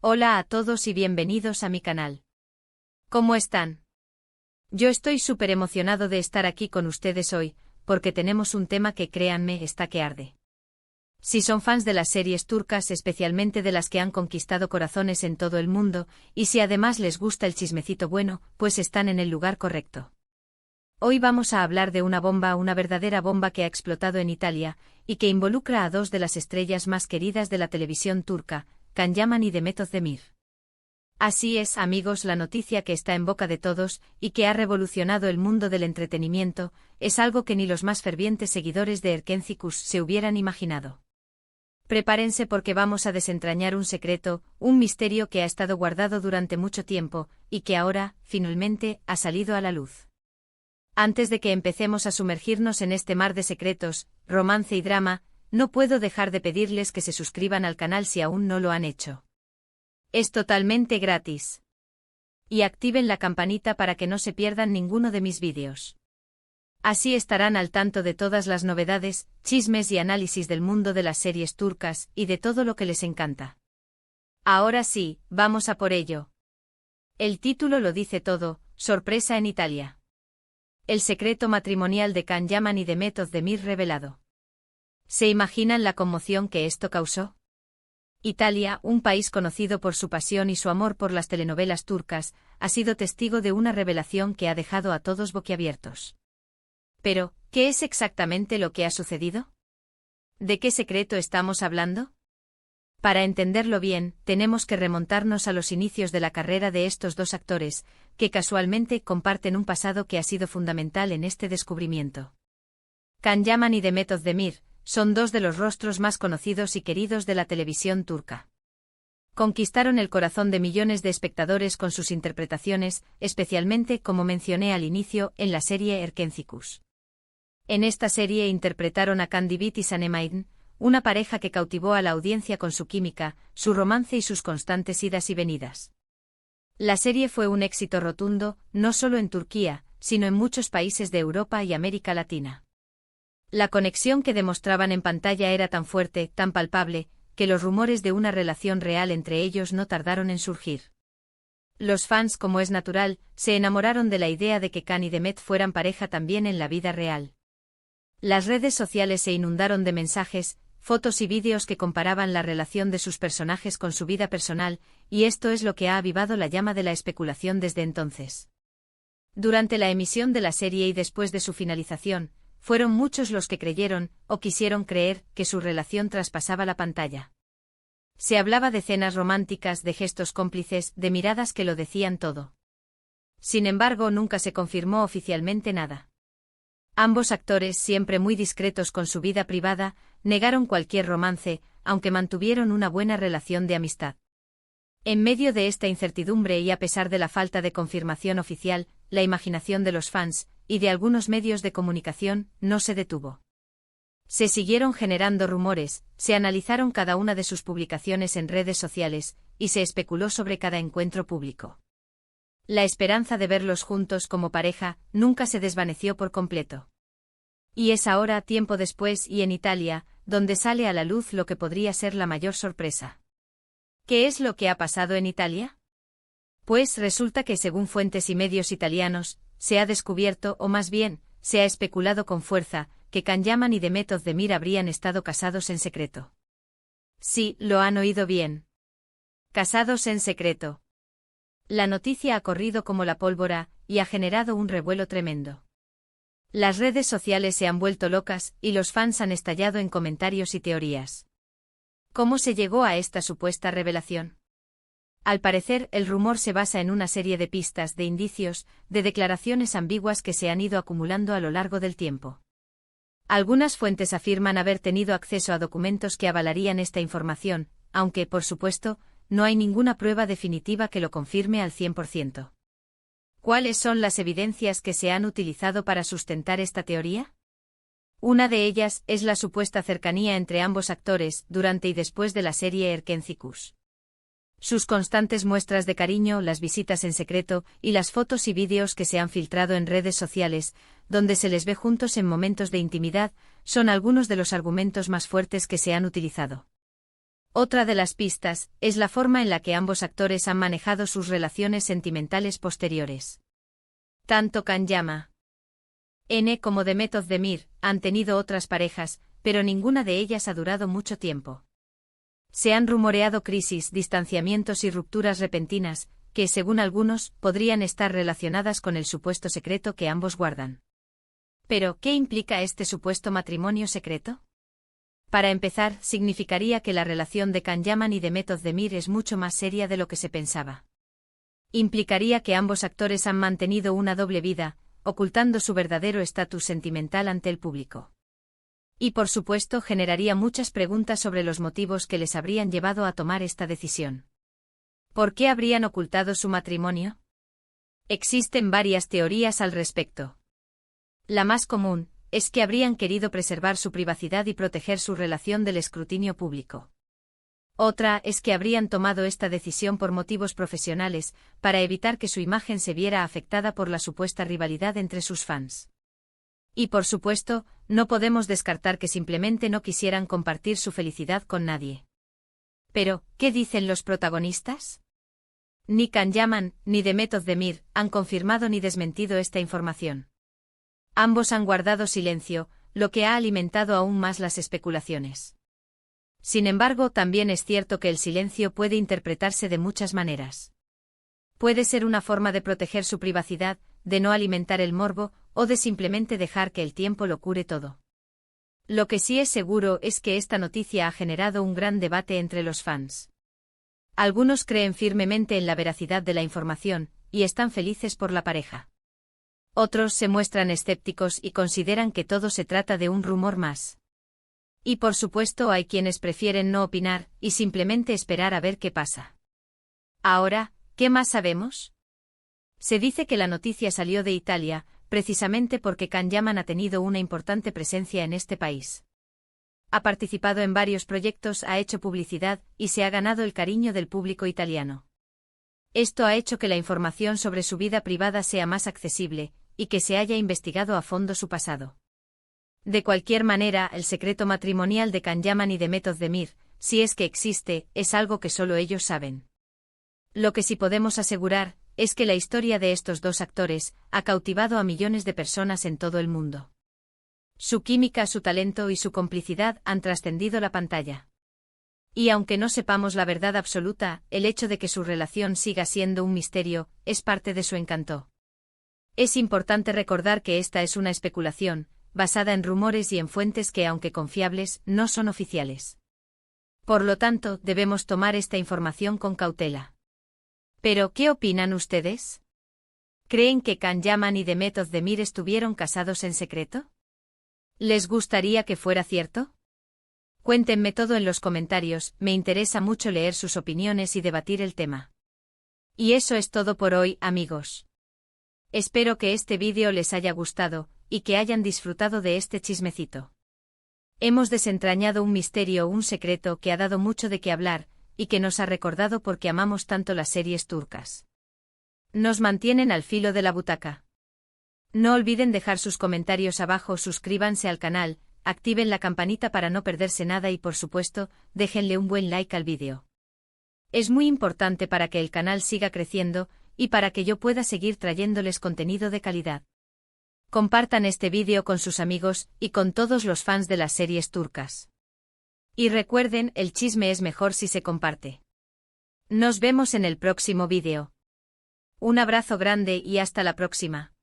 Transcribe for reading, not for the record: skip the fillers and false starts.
Hola a todos y bienvenidos a mi canal. ¿Cómo están? Yo estoy súper emocionado de estar aquí con ustedes hoy, porque tenemos un tema que créanme está que arde. Si son fans de las series turcas, especialmente de las que han conquistado corazones en todo el mundo, y si además les gusta el chismecito bueno, pues están en el lugar correcto. Hoy vamos a hablar de una bomba, una verdadera bomba que ha explotado en Italia, y que involucra a dos de las estrellas más queridas de la televisión turca, Can Yaman y Demet Özdemir. Así es, amigos, la noticia que está en boca de todos, y que ha revolucionado el mundo del entretenimiento, es algo que ni los más fervientes seguidores de Erkencikus se hubieran imaginado. Prepárense porque vamos a desentrañar un secreto, un misterio que ha estado guardado durante mucho tiempo, y que ahora, finalmente, ha salido a la luz. Antes de que empecemos a sumergirnos en este mar de secretos, romance y drama, no puedo dejar de pedirles que se suscriban al canal si aún no lo han hecho. Es totalmente gratis. Y activen la campanita para que no se pierdan ninguno de mis vídeos. Así estarán al tanto de todas las novedades, chismes y análisis del mundo de las series turcas y de todo lo que les encanta. Ahora sí, vamos a por ello. El título lo dice todo: sorpresa en Italia. El secreto matrimonial de Can Yaman y Demet Özdemir revelado. ¿Se imaginan la conmoción que esto causó? Italia, un país conocido por su pasión y su amor por las telenovelas turcas, ha sido testigo de una revelación que ha dejado a todos boquiabiertos. Pero, ¿qué es exactamente lo que ha sucedido? ¿De qué secreto estamos hablando? Para entenderlo bien, tenemos que remontarnos a los inicios de la carrera de estos dos actores, que casualmente comparten un pasado que ha sido fundamental en este descubrimiento. Can Yaman y Demet Özdemir son dos de los rostros más conocidos y queridos de la televisión turca. Conquistaron el corazón de millones de espectadores con sus interpretaciones, especialmente, como mencioné al inicio, en la serie Erkencikus. En esta serie interpretaron a Can Divit y Sanem Aydin, una pareja que cautivó a la audiencia con su química, su romance y sus constantes idas y venidas. La serie fue un éxito rotundo, no solo en Turquía, sino en muchos países de Europa y América Latina. La conexión que demostraban en pantalla era tan fuerte, tan palpable, que los rumores de una relación real entre ellos no tardaron en surgir. Los fans, como es natural, se enamoraron de la idea de que Can y Demet fueran pareja también en la vida real. Las redes sociales se inundaron de mensajes, fotos y vídeos que comparaban la relación de sus personajes con su vida personal, y esto es lo que ha avivado la llama de la especulación desde entonces. Durante la emisión de la serie y después de su finalización, fueron muchos los que creyeron, o quisieron creer, que su relación traspasaba la pantalla. Se hablaba de escenas románticas, de gestos cómplices, de miradas que lo decían todo. Sin embargo, nunca se confirmó oficialmente nada. Ambos actores, siempre muy discretos con su vida privada, negaron cualquier romance, aunque mantuvieron una buena relación de amistad. En medio de esta incertidumbre y a pesar de la falta de confirmación oficial, la imaginación de los fans, y de algunos medios de comunicación, no se detuvo. Se siguieron generando rumores, se analizaron cada una de sus publicaciones en redes sociales, y se especuló sobre cada encuentro público. La esperanza de verlos juntos como pareja nunca se desvaneció por completo. Y es ahora, tiempo después y en Italia, donde sale a la luz lo que podría ser la mayor sorpresa. ¿Qué es lo que ha pasado en Italia? Pues resulta que, según fuentes y medios italianos, se ha descubierto, o más bien, se ha especulado con fuerza, que Can Yaman y Demet Özdemir habrían estado casados en secreto. Sí, lo han oído bien. Casados en secreto. La noticia ha corrido como la pólvora, y ha generado un revuelo tremendo. Las redes sociales se han vuelto locas, y los fans han estallado en comentarios y teorías. ¿Cómo se llegó a esta supuesta revelación? Al parecer, el rumor se basa en una serie de pistas, de indicios, de declaraciones ambiguas que se han ido acumulando a lo largo del tiempo. Algunas fuentes afirman haber tenido acceso a documentos que avalarían esta información, aunque, por supuesto, no hay ninguna prueba definitiva que lo confirme al 100%. ¿Cuáles son las evidencias que se han utilizado para sustentar esta teoría? Una de ellas es la supuesta cercanía entre ambos actores durante y después de la serie Erkencikus. Sus constantes muestras de cariño, las visitas en secreto y las fotos y vídeos que se han filtrado en redes sociales, donde se les ve juntos en momentos de intimidad, son algunos de los argumentos más fuertes que se han utilizado. Otra de las pistas es la forma en la que ambos actores han manejado sus relaciones sentimentales posteriores. Tanto Kanyama N como Demet Özdemir han tenido otras parejas, pero ninguna de ellas ha durado mucho tiempo. Se han rumoreado crisis, distanciamientos y rupturas repentinas, que, según algunos, podrían estar relacionadas con el supuesto secreto que ambos guardan. Pero, ¿qué implica este supuesto matrimonio secreto? Para empezar, significaría que la relación de Kanyama y Demet Özdemir es mucho más seria de lo que se pensaba. Implicaría que ambos actores han mantenido una doble vida, ocultando su verdadero estatus sentimental ante el público. Y por supuesto generaría muchas preguntas sobre los motivos que les habrían llevado a tomar esta decisión. ¿Por qué habrían ocultado su matrimonio? Existen varias teorías al respecto. La más común es que habrían querido preservar su privacidad y proteger su relación del escrutinio público. Otra es que habrían tomado esta decisión por motivos profesionales, para evitar que su imagen se viera afectada por la supuesta rivalidad entre sus fans. Y por supuesto, no podemos descartar que simplemente no quisieran compartir su felicidad con nadie. Pero, ¿qué dicen los protagonistas? Ni Kanyama ni Demet Özdemir han confirmado ni desmentido esta información. Ambos han guardado silencio, lo que ha alimentado aún más las especulaciones. Sin embargo, también es cierto que el silencio puede interpretarse de muchas maneras. Puede ser una forma de proteger su privacidad, de no alimentar el morbo, o de simplemente dejar que el tiempo lo cure todo. Lo que sí es seguro es que esta noticia ha generado un gran debate entre los fans. Algunos creen firmemente en la veracidad de la información, y están felices por la pareja. Otros se muestran escépticos y consideran que todo se trata de un rumor más. Y por supuesto hay quienes prefieren no opinar, y simplemente esperar a ver qué pasa. Ahora, ¿qué más sabemos? Se dice que la noticia salió de Italia, precisamente porque Kanyama ha tenido una importante presencia en este país. Ha participado en varios proyectos, ha hecho publicidad, y se ha ganado el cariño del público italiano. Esto ha hecho que la información sobre su vida privada sea más accesible, y que se haya investigado a fondo su pasado. De cualquier manera, el secreto matrimonial de Kanyama y Demet Özdemir, si es que existe, es algo que solo ellos saben. Lo que sí podemos asegurar es que la historia de estos dos actores ha cautivado a millones de personas en todo el mundo. Su química, su talento y su complicidad han trascendido la pantalla. Y aunque no sepamos la verdad absoluta, el hecho de que su relación siga siendo un misterio es parte de su encanto. Es importante recordar que esta es una especulación, basada en rumores y en fuentes que, aunque confiables, no son oficiales. Por lo tanto, debemos tomar esta información con cautela. Pero, ¿qué opinan ustedes? ¿Creen que Kanyama y Demet Özdemir estuvieron casados en secreto? ¿Les gustaría que fuera cierto? Cuéntenme todo en los comentarios, me interesa mucho leer sus opiniones y debatir el tema. Y eso es todo por hoy, amigos. Espero que este vídeo les haya gustado, y que hayan disfrutado de este chismecito. Hemos desentrañado un misterio, un secreto que ha dado mucho de qué hablar, y que nos ha recordado por qué amamos tanto las series turcas. Nos mantienen al filo de la butaca. No olviden dejar sus comentarios abajo, suscríbanse al canal, activen la campanita para no perderse nada y por supuesto, déjenle un buen like al vídeo. Es muy importante para que el canal siga creciendo, y para que yo pueda seguir trayéndoles contenido de calidad. Compartan este vídeo con sus amigos y con todos los fans de las series turcas. Y recuerden, el chisme es mejor si se comparte. Nos vemos en el próximo vídeo. Un abrazo grande y hasta la próxima.